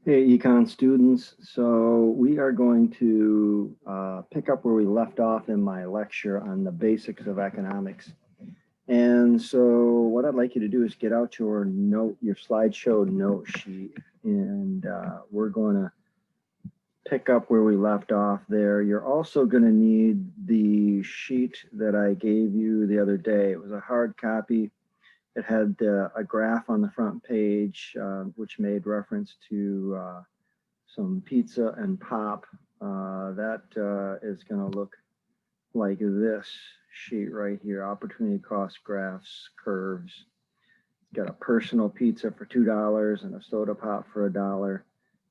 Hey, econ students. So we are going to pick up where we left off in my lecture on the basics of economics. And so what I'd like you to do is get out your slideshow note sheet, and we're going to pick up where we left off there. You're also going to need the sheet that I gave you the other day. It was a hard copy. It had a graph on the front page, which made reference to some pizza and pop. That is going to look like this sheet right here: opportunity cost graphs, curves. Got a personal pizza for $2 and a soda pop for $1.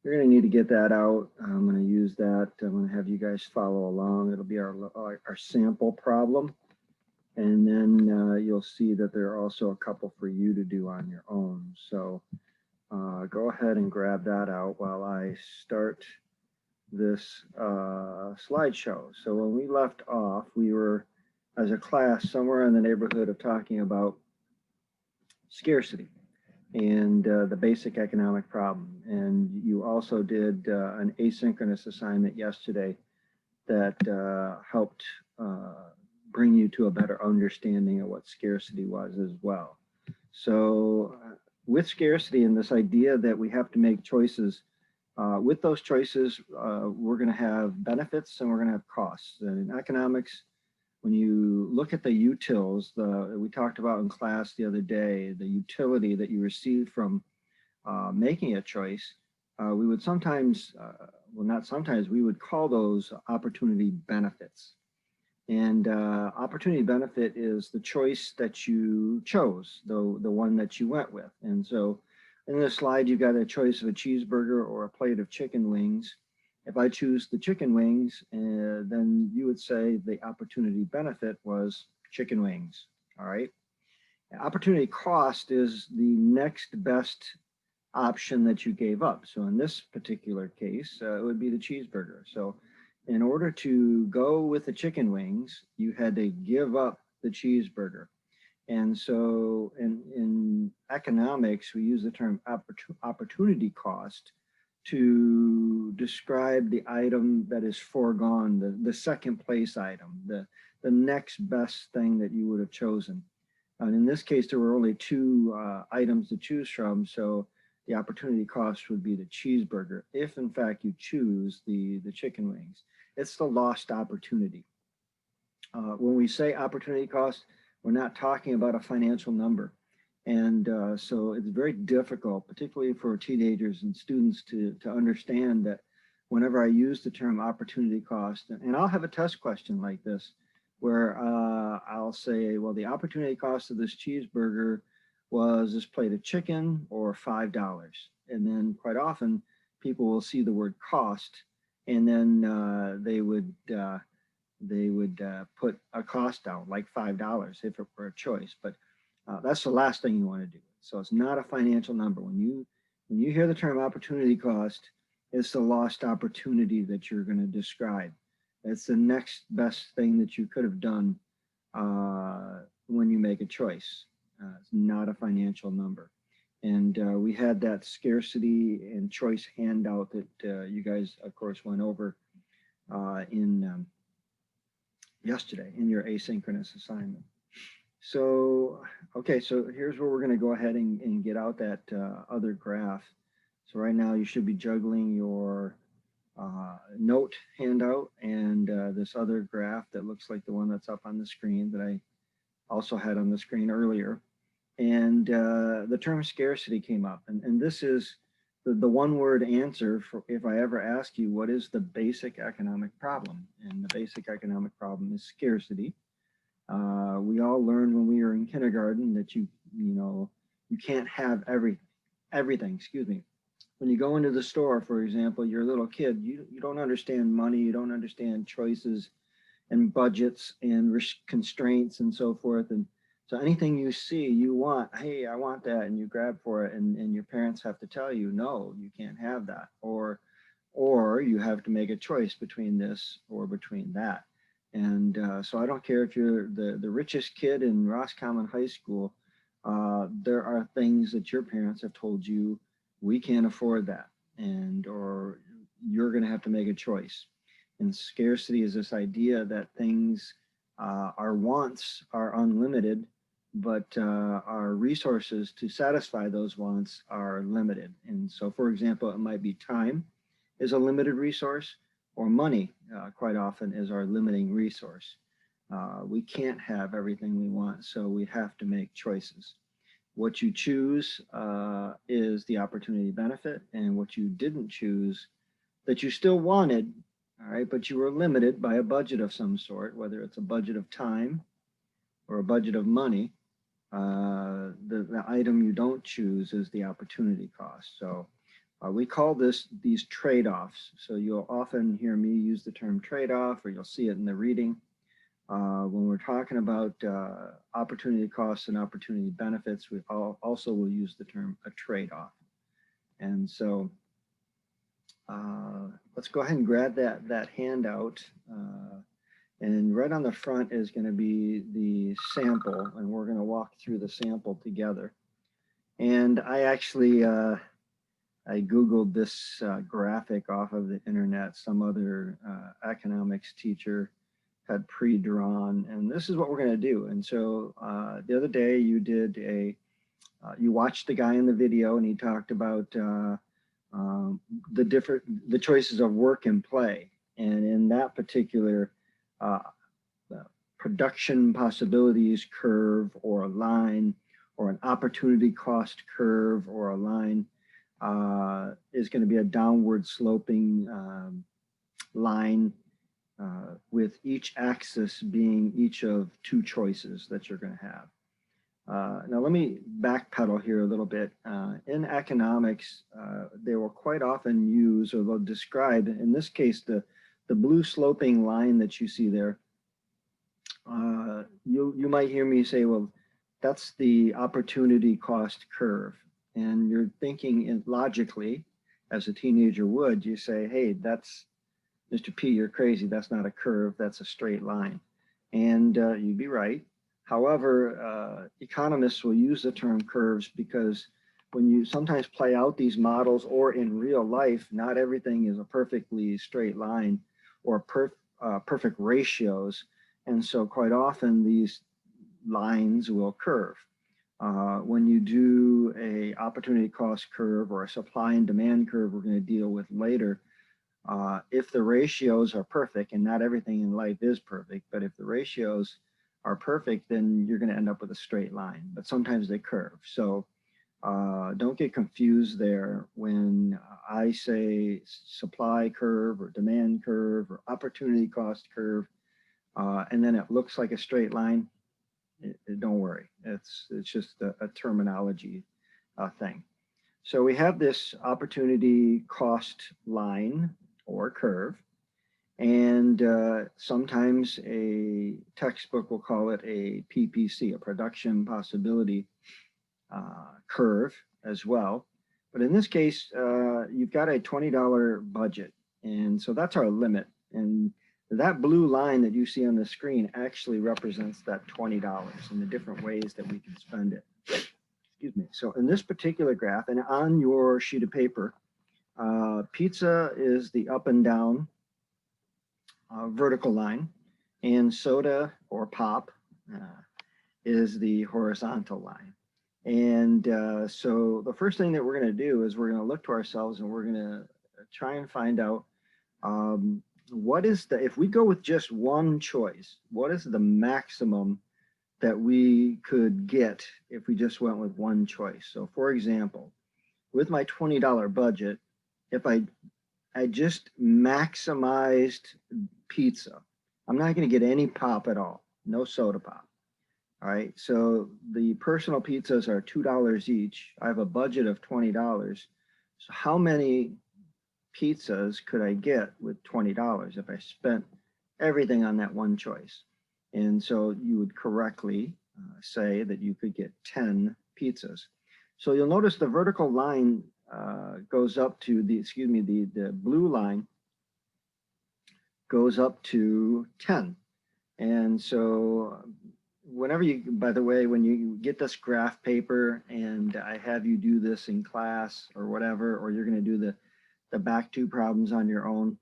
You're going to need to get that out. I'm going to use that. I'm going to have you guys follow along. It'll be our sample problem. And then you'll see that there are also a couple for you to do on your own. So go ahead and grab that out while I start this slideshow. So when we left off, we were, as a class, somewhere in the neighborhood of talking about scarcity and the basic economic problem. And you also did an asynchronous assignment yesterday that helped bring you to a better understanding of what scarcity was as well. So with scarcity and this idea that we have to make choices, with those choices, we're going to have benefits and we're going to have costs. And in economics, when you look at the utils, we talked about in class the other day, the utility that you receive from making a choice, we would sometimes, well, not sometimes, we would call those opportunity benefits. And opportunity benefit is the choice that you chose, the one that you went with. And so in this slide, you've got a choice of a cheeseburger or a plate of chicken wings. If I choose the chicken wings, then you would say the opportunity benefit was chicken wings. All right. Opportunity cost is the next best option that you gave up. So in this particular case, it would be the cheeseburger. So in order to go with the chicken wings, you had to give up the cheeseburger. And so in economics, we use the term opportunity cost to describe the item that is foregone, the second place item, the next best thing that you would have chosen. And in this case, there were only two items to choose from. So the opportunity cost would be the cheeseburger, if in fact you choose the chicken wings. It's the lost opportunity. When we say opportunity cost, we're not talking about a financial number. And so it's very difficult, particularly for teenagers and students, to understand that whenever I use the term opportunity cost, and I'll have a test question like this, where I'll say, well, the opportunity cost of this cheeseburger was this plate of chicken or $5. And then quite often people will see the word cost, and then they would put a cost down like $5 if it were a choice. But that's the last thing you want to do. So it's not a financial number. When you hear the term opportunity cost, it's the lost opportunity that you're going to describe. It's the next best thing that you could have done when you make a choice. It's not a financial number. And we had that scarcity and choice handout that you guys, of course, went over in yesterday in your asynchronous assignment. So, okay, so here's where we're going to go ahead and get out that other graph. So right now you should be juggling your note handout and this other graph that looks like the one that's up on the screen that I also had on the screen earlier. And the term scarcity came up. And this is the one-word answer for if I ever ask you, what is the basic economic problem? And the basic economic problem is scarcity. We all learned when we were in kindergarten that you can't have everything, excuse me. When you go into the store, for example, you're a little kid, you don't understand money, you don't understand choices and budgets and constraints and so forth. And so anything you see, you want, hey, I want that, and you grab for it, and your parents have to tell you, no, you can't have that. Or you have to make a choice between this or between that. And so I don't care if you're the richest kid in Roscommon High School, there are things that your parents have told you, we can't afford that. or you're going to have to make a choice. And scarcity is this idea that things, our wants are unlimited, but our resources to satisfy those wants are limited. And so, for example, it might be time is a limited resource, or money quite often is our limiting resource. We can't have everything we want, so we have to make choices. What you choose is the opportunity benefit, and what you didn't choose that you still wanted, all right, but you were limited by a budget of some sort, whether it's a budget of time or a budget of money. The item you don't choose is the opportunity cost. So we call these trade-offs. So you'll often hear me use the term trade-off, or you'll see it in the reading. When we're talking about opportunity costs and opportunity benefits, we also will use the term a trade-off. And so let's go ahead and grab that handout. And right on the front is going to be the sample, and we're going to walk through the sample together. And I actually, I Googled this graphic off of the internet. Some other economics teacher had pre-drawn, and this is what we're going to do. And so the other day you did you watched the guy in the video, and he talked about the choices of work and play. And in that particular production possibilities curve, or a line, or an opportunity cost curve, or a line is going to be a downward sloping line with each axis being each of two choices that you're going to have. Now let me backpedal here a little bit. In economics, they will quite often use, or they'll describe, in this case, the blue sloping line that you see there. You might hear me say, well, that's the opportunity cost curve. And you're thinking logically, as a teenager would, you say, hey, that's, Mr. P, you're crazy. That's not a curve, that's a straight line. And you'd be right. However, economists will use the term curves because when you sometimes play out these models, or in real life, not everything is a perfectly straight line or perfect ratios. And so quite often these lines will curve. When you do a opportunity cost curve or a supply and demand curve we're going to deal with later, if the ratios are perfect, and not everything in life is perfect, but if the ratios are perfect, then you're going to end up with a straight line, but sometimes they curve. So don't get confused there when I say supply curve or demand curve or opportunity cost curve, and then it looks like a straight line. Don't worry, it's just a terminology thing. So we have this opportunity cost line or curve, and sometimes a textbook will call it a PPC, a production possibility curve as well. But in this case, you've got a $20 budget, and so that's our limit. And that blue line that you see on the screen actually represents that $20 and the different ways that we can spend it. Excuse me. So in this particular graph, and on your sheet of paper, pizza is the up and down vertical line, and soda or pop is the horizontal line. And so the first thing that we're going to do is we're going to look to ourselves, and we're going to try and find out what is if we go with just one choice, what is the maximum that we could get if we just went with one choice. So for example, with my $20 budget, if I just maximized pizza, I'm not going to get any pop at all, no soda pop. All right, so the personal pizzas are $2 each. I have a budget of $20. So how many pizzas could I get with $20 if I spent everything on that one choice? And so you would correctly say that you could get 10 pizzas. So you'll notice the vertical line goes up to the blue line goes up to 10. And so whenever you, by the way, when you get this graph paper and I have you do this in class or whatever, or you're going to do the back two problems on your own.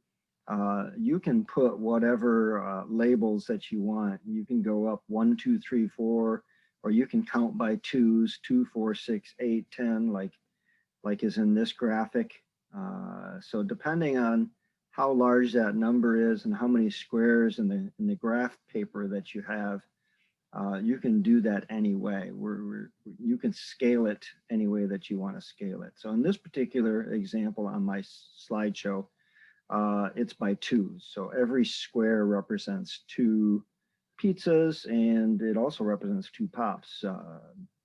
You can put whatever labels that you want. You can go up 1, 2, 3, 4, or you can count by twos, 2, 4, 6, 8, 10, like is in this graphic. So depending on how large that number is and how many squares in the graph paper that you have, you can do that any way. You can scale it any way that you want to scale it. So in this particular example on my slideshow, it's by twos. So every square represents 2 pizzas, and it also represents 2 pops,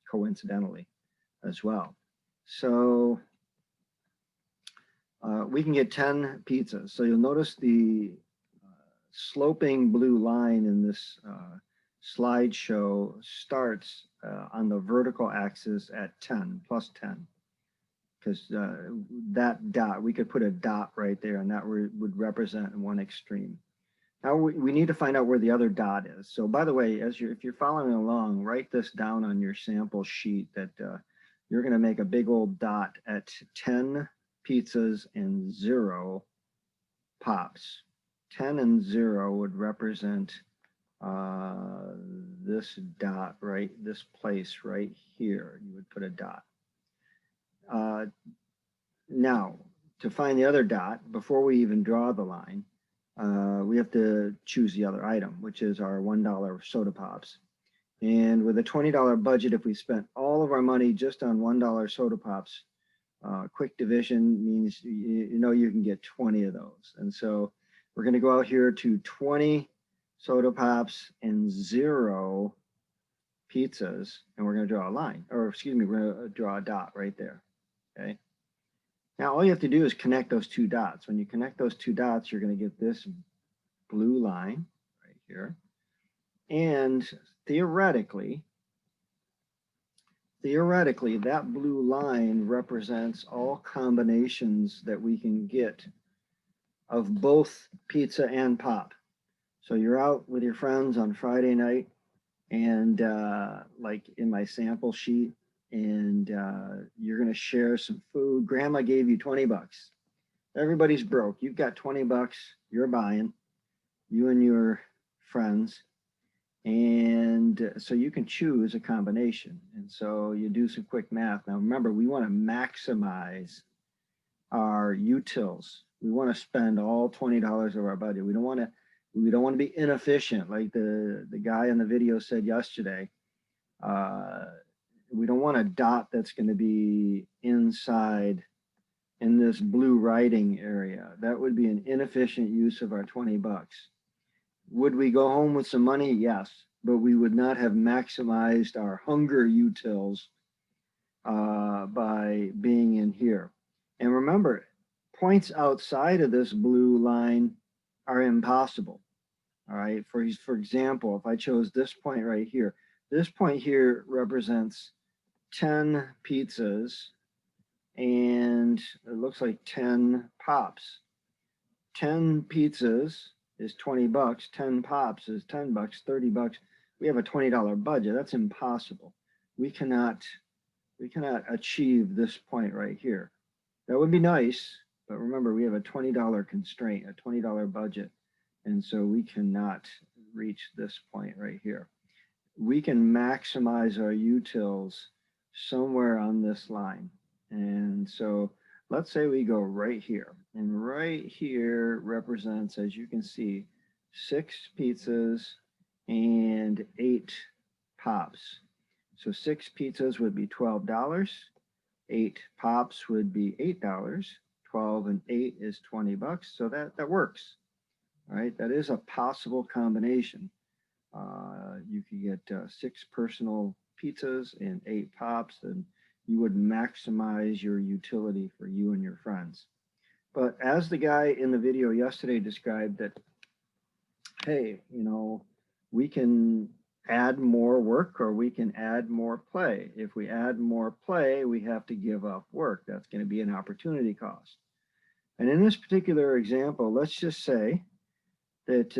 coincidentally, as well. So we can get 10 pizzas. So you'll notice the sloping blue line in this slideshow starts on the vertical axis at 10, plus 10. Because that dot, we could put a dot right there, and that would represent one extreme. Now we need to find out where the other dot is. So by the way, if you're following along, write this down on your sample sheet that you're going to make a big old dot at 10 pizzas and 0 pops. 10 and 0 would represent this dot, right? This place right here. You would put a dot. Now, to find the other dot, before we even draw the line, we have to choose the other item, which is our $1 soda pops. And with a $20 budget, if we spent all of our money just on $1 soda pops, quick division means you know you can get 20 of those. And so we're going to go out here to 20 soda pops and 0 pizzas, and we're going to draw a line, or excuse me, we're going to draw a dot right there. Okay. Now all you have to do is connect those 2 dots. When you connect those 2 dots, you're going to get this blue line right here. And theoretically, that blue line represents all combinations that we can get of both pizza and pop. So you're out with your friends on Friday night, and like in my sample sheet, and you're going to share some food. Grandma gave you 20 bucks. Everybody's broke. You've got 20 bucks. You're buying, you and your friends. And so you can choose a combination. And so you do some quick math. Now, remember, we want to maximize our utils. We want to spend all $20 of our budget. We don't want to be inefficient, like the guy in the video said yesterday. We don't want a dot that's going to be inside in this blue writing area. That would be an inefficient use of our 20 bucks. Would we go home with some money? Yes, but we would not have maximized our hunger utils by being in here. And remember, points outside of this blue line are impossible. All right, for example, if I chose this point right here, this point here represents 10 pizzas, and it looks like 10 pops. 10 pizzas is 20 bucks, 10 pops is 10 bucks, 30 bucks. We have a $20 budget. That's impossible. We cannot achieve this point right here. That would be nice, but remember, we have a $20 constraint, a $20 budget, and so we cannot reach this point right here. We can maximize our utils somewhere on this line. And so let's say we go right here, and right here represents, as you can see, 6 pizzas and 8 pops. So 6 pizzas would be $12, 8 pops would be $8, 12 and 8 is 20 bucks. So that works. All right, that is a possible combination. You could get 6 personal pizzas and 8 pops, and you would maximize your utility for you and your friends. But as the guy in the video yesterday described that, hey, you know, we can add more work or we can add more play. If we add more play, we have to give up work. That's going to be an opportunity cost. And in this particular example, let's just say that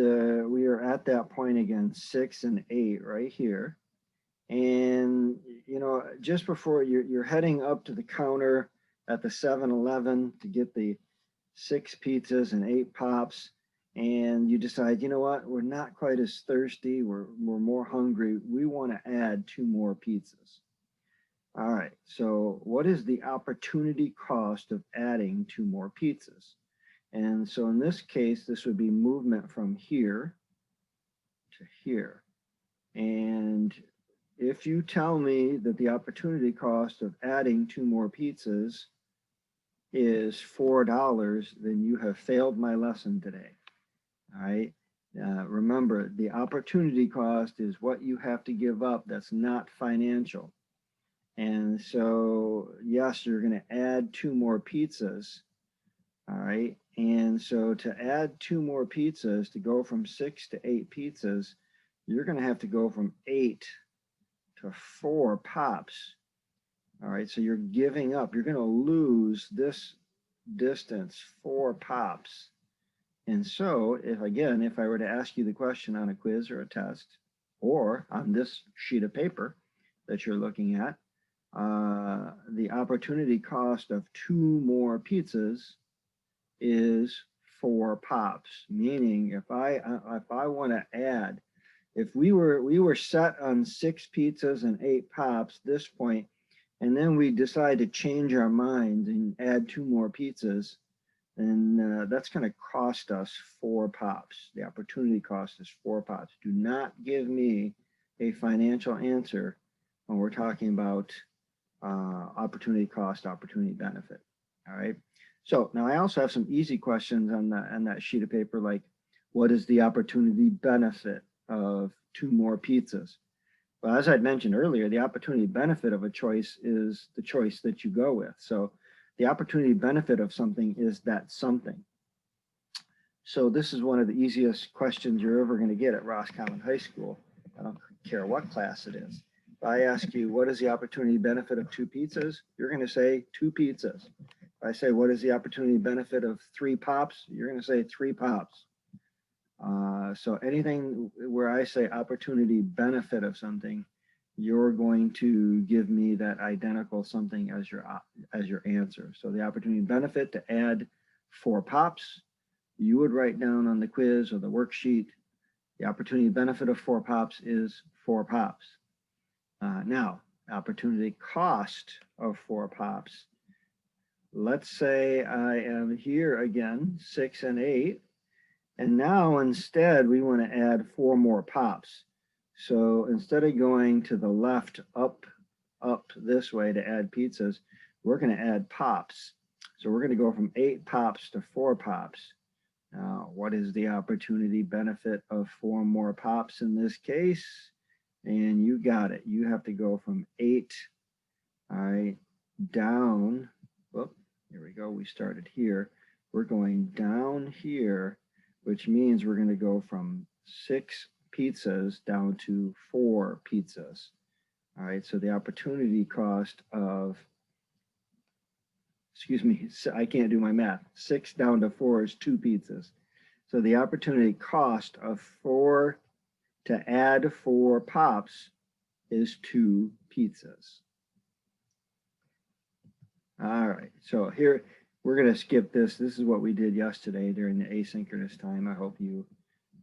we are at that point again, 6 and 8 right here. And, you know, just before you're heading up to the counter at the 7-Eleven to get the 6 pizzas and 8 pops, and you decide, you know what, we're not quite as thirsty, we're more hungry, we want to add 2 more pizzas. All right, so what is the opportunity cost of adding 2 more pizzas? And so in this case, this would be movement from here to here. And if you tell me that the opportunity cost of adding 2 more pizzas is $4, then you have failed my lesson today. All right. Remember, the opportunity cost is what you have to give up that's not financial. And so, yes, you're going to add 2 more pizzas. All right. And so to add 2 more pizzas, to go from 6 to 8 pizzas, you're going to have to go from 8 to 4 pops. All right. So you're giving up. You're going to lose this distance, 4 pops. And so if I were to ask you the question on a quiz or a test, or on this sheet of paper that you're looking at, the opportunity cost of 2 more pizzas is 4 pops. Meaning, if I want to add, if we were set on 6 pizzas and 8 pops this point, and then we decide to change our minds and add 2 more pizzas, and that's going to cost us 4 pops. The opportunity cost is 4 pops. Do not give me a financial answer when we're talking about opportunity cost, opportunity benefit. All right. So now I also have some easy questions on that sheet of paper, like what is the opportunity benefit of 2 more pizzas? Well, as I'd mentioned earlier, the opportunity benefit of a choice is the choice that you go with. So the opportunity benefit of something is that something. So this is one of the easiest questions you're ever going to get at Roscommon High School. I don't care what class it is. If I ask you, what is the opportunity benefit of 2 pizzas? You're going to say 2 pizzas. If I say, what is the opportunity benefit of 3 pops? You're going to say 3 pops. So anything where I say opportunity benefit of something, you're going to give me that identical something as your answer. So the opportunity benefit to add 4 pops, you would write down on the quiz or the worksheet, the opportunity benefit of 4 pops is 4 pops. Now, opportunity cost of 4 pops. Let's say I am here again, 6 and 8. And now instead we want to add 4 more pops. So instead of going to the left up this way to add pizzas, we're going to add pops. So we're going to go from 8 pops to 4 pops. Now, what is the opportunity benefit of 4 more pops in this case? And you got it. You have to go from 8, all right, down. Whoop, here we go. We started here. We're going down here, which means we're going to go from 6 pizzas down to 4 pizzas. All right, so the opportunity cost of, excuse me, I can't do my math. 6 down to 4 is 2 pizzas. So the opportunity cost of 4 to add 4 pops is 2 pizzas. All right, so here, we're going to skip this. This is what we did yesterday during the asynchronous time. I hope you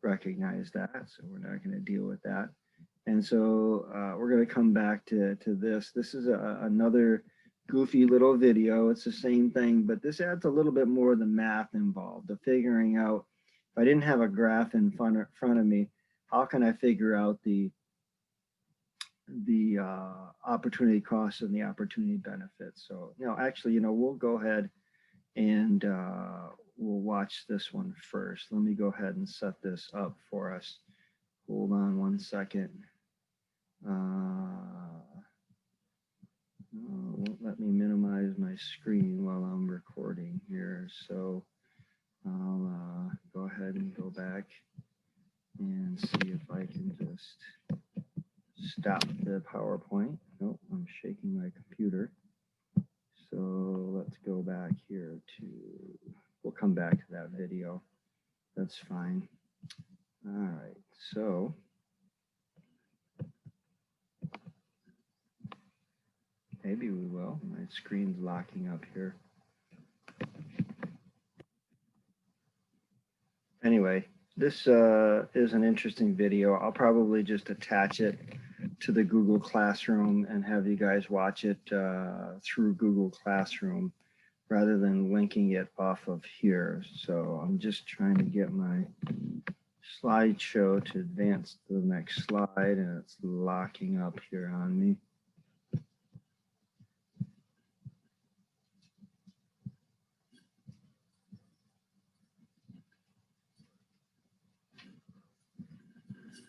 recognize that. So we're not going to deal with that. And so we're going to come back to this. This is another goofy little video. It's the same thing, but this adds a little bit more of the math involved, the figuring out. If I didn't have a graph in front of me, how can I figure out the opportunity costs and the opportunity benefits? So, actually, we'll go ahead and we'll watch this one first. Let me go ahead and set this up for us. Hold on one second. Won't let me minimize my screen while I'm recording here. So I'll go ahead and go back and see if I can just stop the PowerPoint. Nope, I'm shaking my computer. So let's go back here we'll come back to that video. That's fine. All right, so maybe we will. My screen's locking up here. Anyway, this is an interesting video. I'll probably just attach it to the Google Classroom and have you guys watch it through Google Classroom rather than linking it off of here. So I'm just trying to get my slideshow to advance to the next slide, and it's locking up here on me.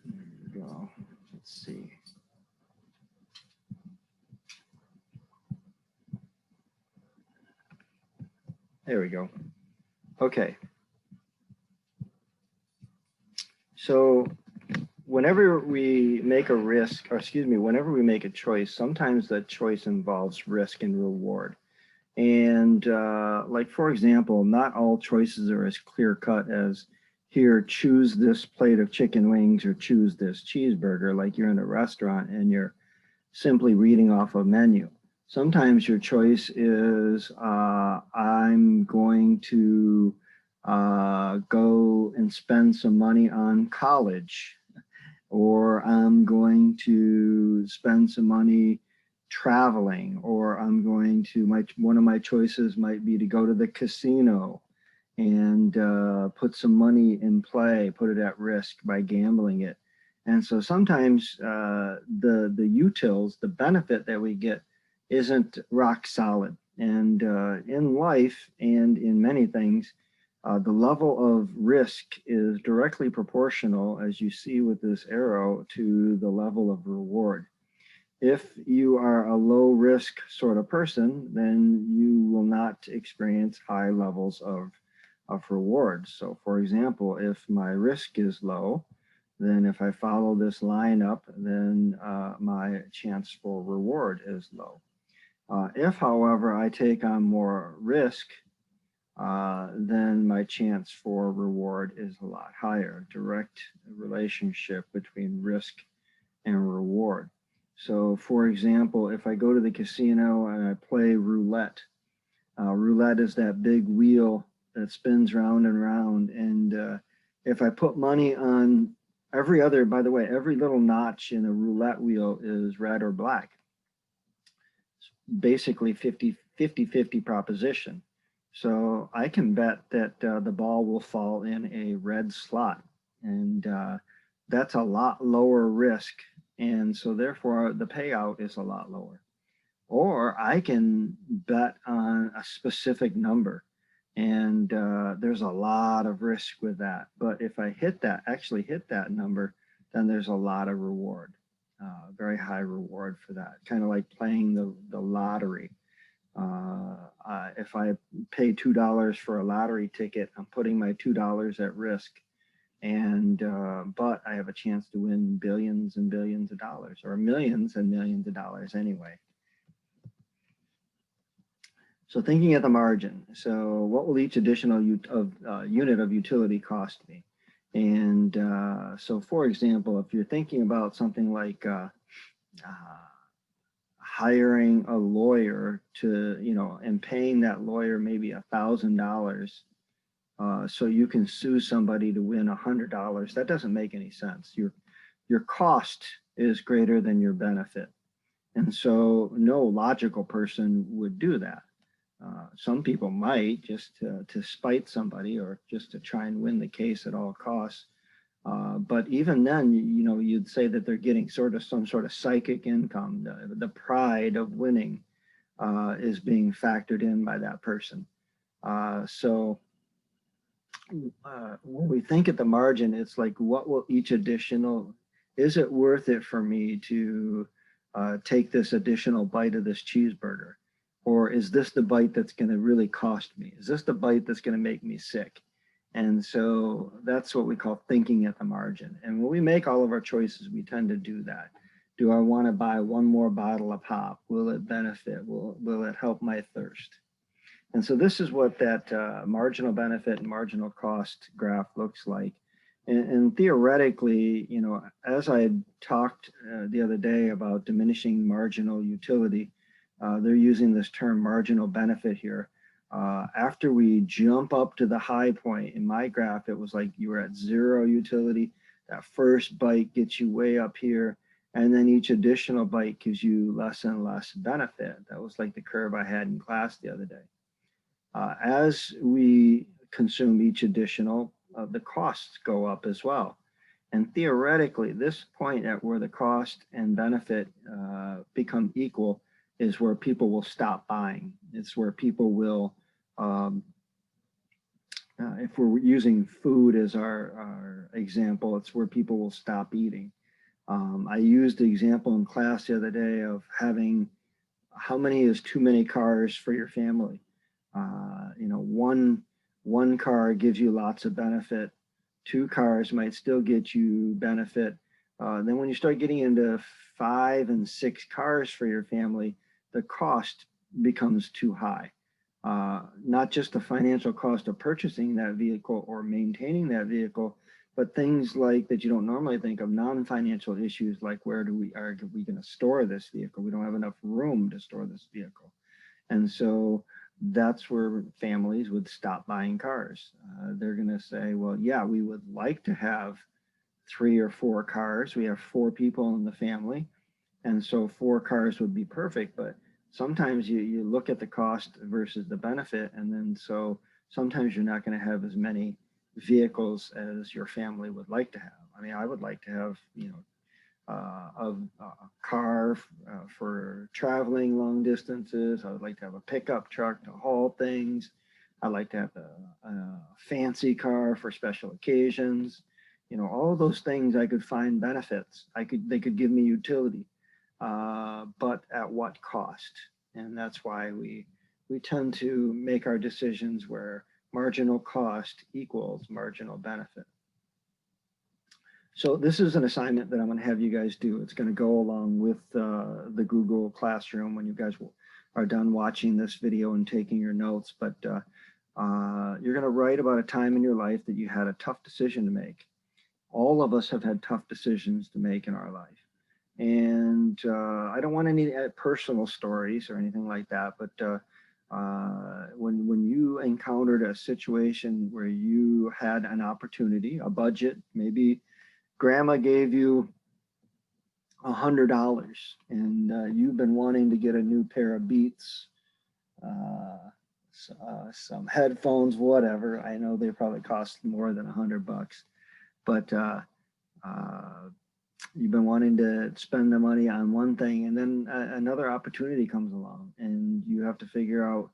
There we go. Let's see. There we go. Okay. So whenever we make a risk, or excuse me, whenever we make a choice, sometimes that choice involves risk and reward. And like, for example, not all choices are as clear cut as here, choose this plate of chicken wings or choose this cheeseburger, like you're in a restaurant and you're simply reading off a menu. Sometimes your choice is I'm going to go and spend some money on college, or I'm going to spend some money traveling, or I'm going to, one of my choices might be to go to the casino and put some money in play, put it at risk by gambling it. And so sometimes the utils, the benefit that we get isn't rock solid. And in life and in many things, the level of risk is directly proportional, as you see with this arrow, to the level of reward. If you are a low risk sort of person, then you will not experience high levels of reward. So for example, if my risk is low, then if I follow this line up, then my chance for reward is low. If, however, I take on more risk, then my chance for reward is a lot higher. Direct relationship between risk and reward. So for example, if I go to the casino and I play roulette, roulette is that big wheel that spins round and round. And if I put money on every other, by the way, every little notch in a roulette wheel is red or black. It's basically 50-50 proposition. So I can bet that the ball will fall in a red slot, and that's a lot lower risk. And so therefore the payout is a lot lower. Or I can bet on a specific number, and there's a lot of risk with that. But if I actually hit that number, then there's a lot of reward, very high reward for that. Kind of like playing the lottery. If I pay $2 for a lottery ticket, I'm putting my $2 at risk. And but I have a chance to win billions and billions of dollars, or millions and millions of dollars anyway. So thinking at the margin, so what will each additional unit of utility cost me? And so for example, if you're thinking about something like hiring a lawyer to, and paying that lawyer maybe $1,000 so you can sue somebody to win $100, that doesn't make any sense. Your cost is greater than your benefit. And so no logical person would do that. Some people might, just to spite somebody or just to try and win the case at all costs. But even then, you'd say that they're getting some sort of psychic income. The pride of winning is being factored in by that person. So when we think at the margin, it's like, what will each additional, is it worth it for me to take this additional bite of this cheeseburger? Or is this the bite that's going to really cost me? Is this the bite that's going to make me sick? And so that's what we call thinking at the margin. And when we make all of our choices, we tend to do that. Do I want to buy one more bottle of pop? Will it benefit? Will it help my thirst? And so this is what that marginal benefit and marginal cost graph looks like. And theoretically, as I had talked the other day about diminishing marginal utility, they're using this term marginal benefit here. After we jump up to the high point, in my graph, it was like you were at 0 utility. That first bike gets you way up here, and then each additional bike gives you less and less benefit. That was like the curve I had in class the other day. As we consume each additional, the costs go up as well. And theoretically, this point at where the cost and benefit become equal is where people will stop buying. It's where people will, if we're using food as our example, it's where people will stop eating. I used the example in class the other day of having, how many is too many cars for your family? You know, one car gives you lots of benefit. 2 cars might still get you benefit. Then when you start getting into 5 and 6 cars for your family, the cost becomes too high. Not just the financial cost of purchasing that vehicle or maintaining that vehicle, but things like that you don't normally think of, non-financial issues like where are we going to store this vehicle? We don't have enough room to store this vehicle. And so that's where families would stop buying cars. They're going to say, well, yeah, we would like to have 3 or 4 cars. We have 4 people in the family. And so 4 cars would be perfect. But sometimes you look at the cost versus the benefit. And then so sometimes you're not going to have as many vehicles as your family would like to have. I mean, I would like to have, you know, a car for traveling long distances. I would like to have a pickup truck to haul things. I'd like to have a fancy car for special occasions. You know, all those things I could find benefits. They could give me utility, but at what cost? And that's why we tend to make our decisions where marginal cost equals marginal benefit. So this is an assignment that I'm going to have you guys do. It's going to go along with the Google Classroom when you guys are done watching this video and taking your notes. But you're going to write about a time in your life that you had a tough decision to make. All of us have had tough decisions to make in our life. And I don't want any personal stories or anything like that, but when you encountered a situation where you had an opportunity, a budget, maybe grandma gave you $100 and you've been wanting to get a new pair of Beats, some headphones, whatever. I know they probably cost more than $100, but you've been wanting to spend the money on one thing, and then another opportunity comes along and you have to figure out,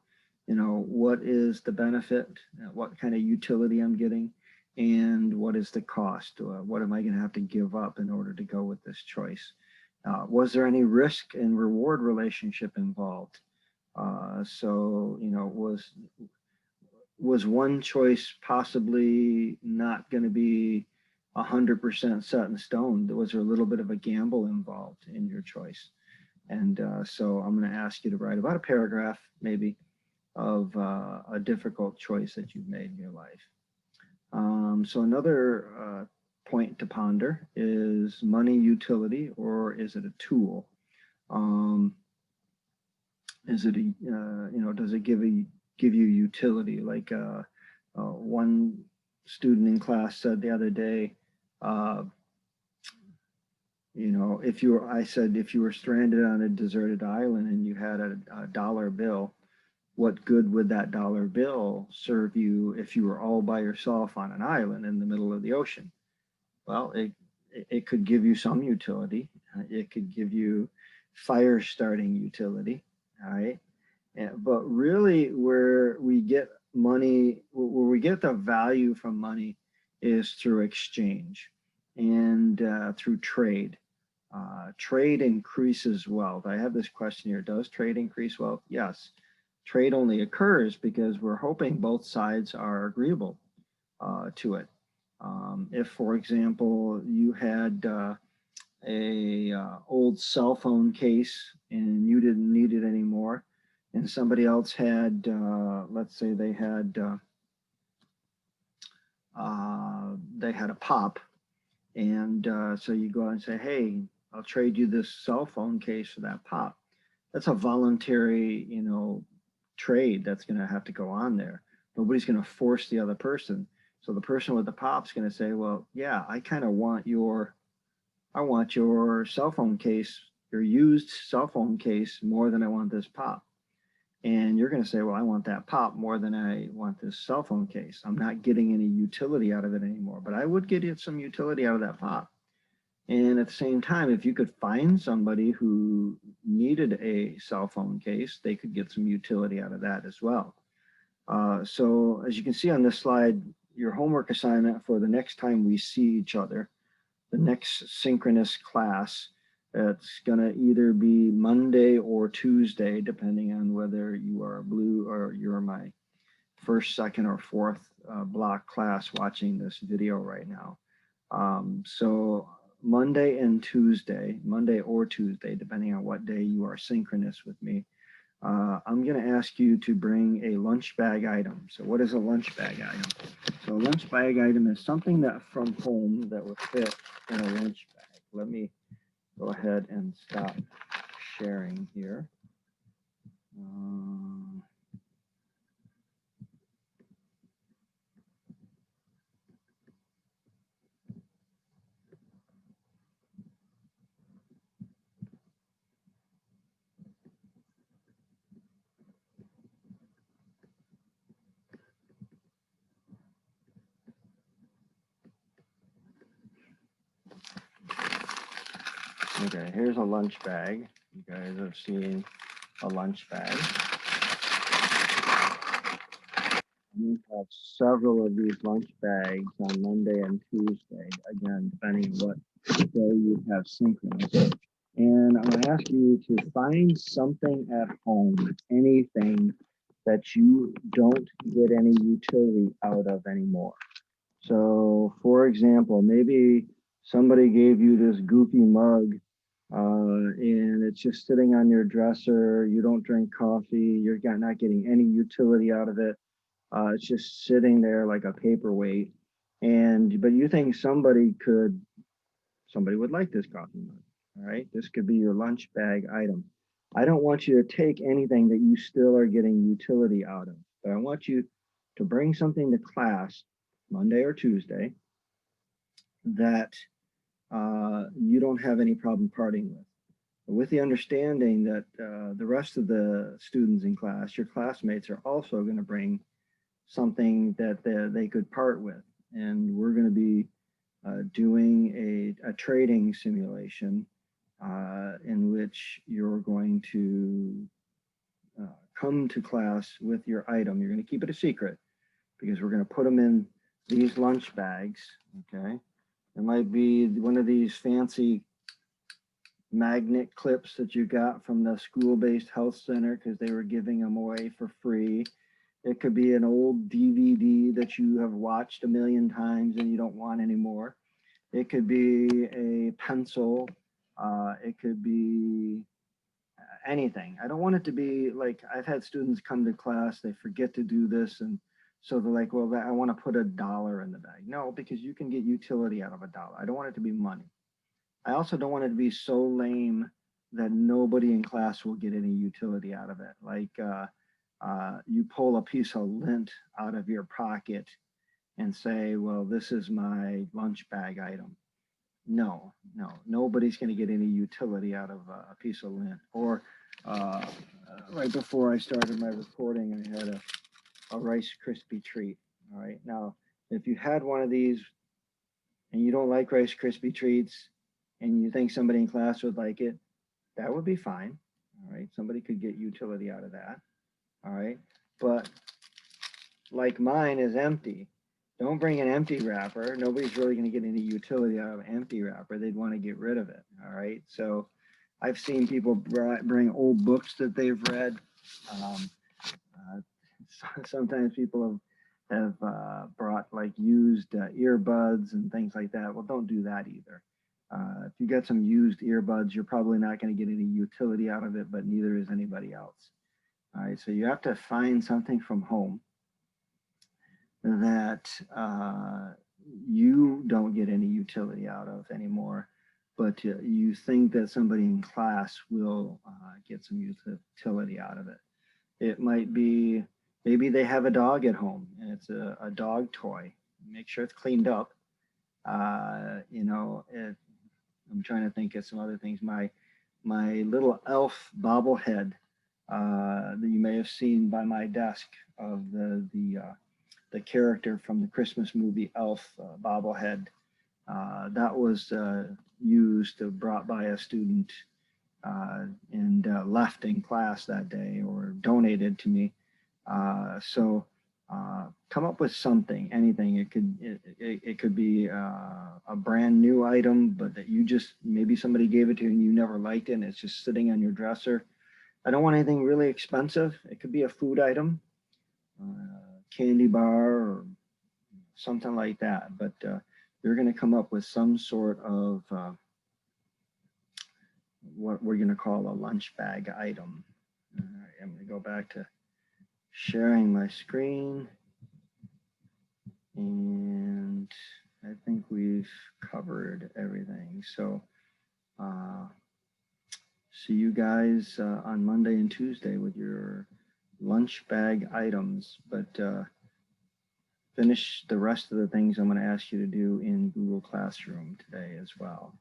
you know, what is the benefit, what kind of utility I'm getting, and what is the cost? What am I going to have to give up in order to go with this choice? Was there any risk and reward relationship involved? So, you know, was one choice possibly not going to be 100% set in stone? Was there a little bit of a gamble involved in your choice? And so I'm going to ask you to write about a paragraph, maybe, of a difficult choice that you've made in your life. So another point to ponder is money utility, or is it a tool? Is it you know, does it give you utility? Like one student in class said the other day, you know, I said, if you were stranded on a deserted island and you had a dollar bill, what good would that dollar bill serve you if you were all by yourself on an island in the middle of the ocean? Well, it could give you some utility. It could give you fire starting utility, all right? But really where we get money, where we get the value from money is through exchange and through trade. Trade increases wealth. I have this question here. Does trade increase wealth? Yes. Trade only occurs because we're hoping both sides are agreeable to it. If, for example, you had a old cell phone case and you didn't need it anymore, and somebody else had, let's say they had a pop, and so you go out and say, hey, I'll trade you this cell phone case for that pop. That's a voluntary, you know, trade that's going to have to go on there. Nobody's going to force the other person. So the person with the pop's going to say, well, yeah, I kind of want I want your cell phone case, your used cell phone case more than I want this pop. And you're going to say, well, I want that pop more than I want this cell phone case. I'm not getting any utility out of it anymore, but I would get some utility out of that pop. And at the same time, if you could find somebody who needed a cell phone case, they could get some utility out of that as well. So as you can see on this slide, your homework assignment for the next time we see each other, the next synchronous class, it's going to either be Monday or Tuesday, depending on whether you are blue or you're my first, second, or fourth block class watching this video right now. So Monday and Tuesday, Monday or Tuesday, depending on what day you are synchronous with me, I'm going to ask you to bring a lunch bag item. So what is a lunch bag item? So a lunch bag item is something that from home that would fit in a lunch bag. Let me go ahead and stop sharing here. Okay, here's a lunch bag. You guys have seen a lunch bag. We have several of these lunch bags on Monday and Tuesday, again, depending on what day you have synchronous. And I'm going to ask you to find something at home, anything that you don't get any utility out of anymore. So, for example, maybe somebody gave you this goofy mug and it's just sitting on your dresser. You don't drink coffee. You're not getting any utility out of it. It's just sitting there like a paperweight. But you think somebody would like this coffee mug. All right. This could be your lunch bag item. I don't want you to take anything that you still are getting utility out of, but I want you to bring something to class Monday or Tuesday that you don't have any problem parting with the understanding that the rest of the students in class, your classmates, are also going to bring something that they could part with. And we're going to be doing a trading simulation in which you're going to come to class with your item. You're going to keep it a secret because we're going to put them in these lunch bags, okay? It might be one of these fancy magnet clips that you got from the school-based health center because they were giving them away for free. It could be an old DVD that you have watched a million times and you don't want anymore. It could be a pencil. It could be anything. I don't want it to be like, I've had students come to class, they forget to do this, and so they're like, well, I want to put $1 in the bag. No, because you can get utility out of $1. I don't want it to be money. I also don't want it to be so lame that nobody in class will get any utility out of it. Like you pull a piece of lint out of your pocket and say, well, this is my lunch bag item. No, nobody's going to get any utility out of a piece of lint. Or right before I started my recording, I had a Rice Krispie treat. All right. Now, if you had one of these and you don't like Rice Krispie treats and you think somebody in class would like it, that would be fine. All right. Somebody could get utility out of that. All right. But like mine is empty. Don't bring an empty wrapper. Nobody's really going to get any utility out of an empty wrapper. They'd want to get rid of it. All right. So I've seen people bring old books that they've read. Sometimes people have brought like used earbuds and things like that. Well, don't do that either. If you got some used earbuds, you're probably not going to get any utility out of it, but neither is anybody else. All right. So you have to find something from home that you don't get any utility out of anymore, but you think that somebody in class will get some utility out of it. It might be, maybe they have a dog at home and it's a dog toy. Make sure it's cleaned up. You know, I'm trying to think of some other things. My little elf bobblehead that you may have seen by my desk of the character from the Christmas movie Elf bobblehead. That was used, brought by a student and left in class that day or donated to me. So come up with something, anything. It could be a brand new item, but that you just, maybe somebody gave it to you and you never liked it and it's just sitting on your dresser. I don't want anything really expensive. It could be a food item, candy bar or something like that. But you're going to come up with some sort of what we're going to call a lunch bag item. All right, I'm going to go back to sharing my screen. And I think we've covered everything. So see you guys on Monday and Tuesday with your lunch bag items. But finish the rest of the things I'm going to ask you to do in Google Classroom today as well.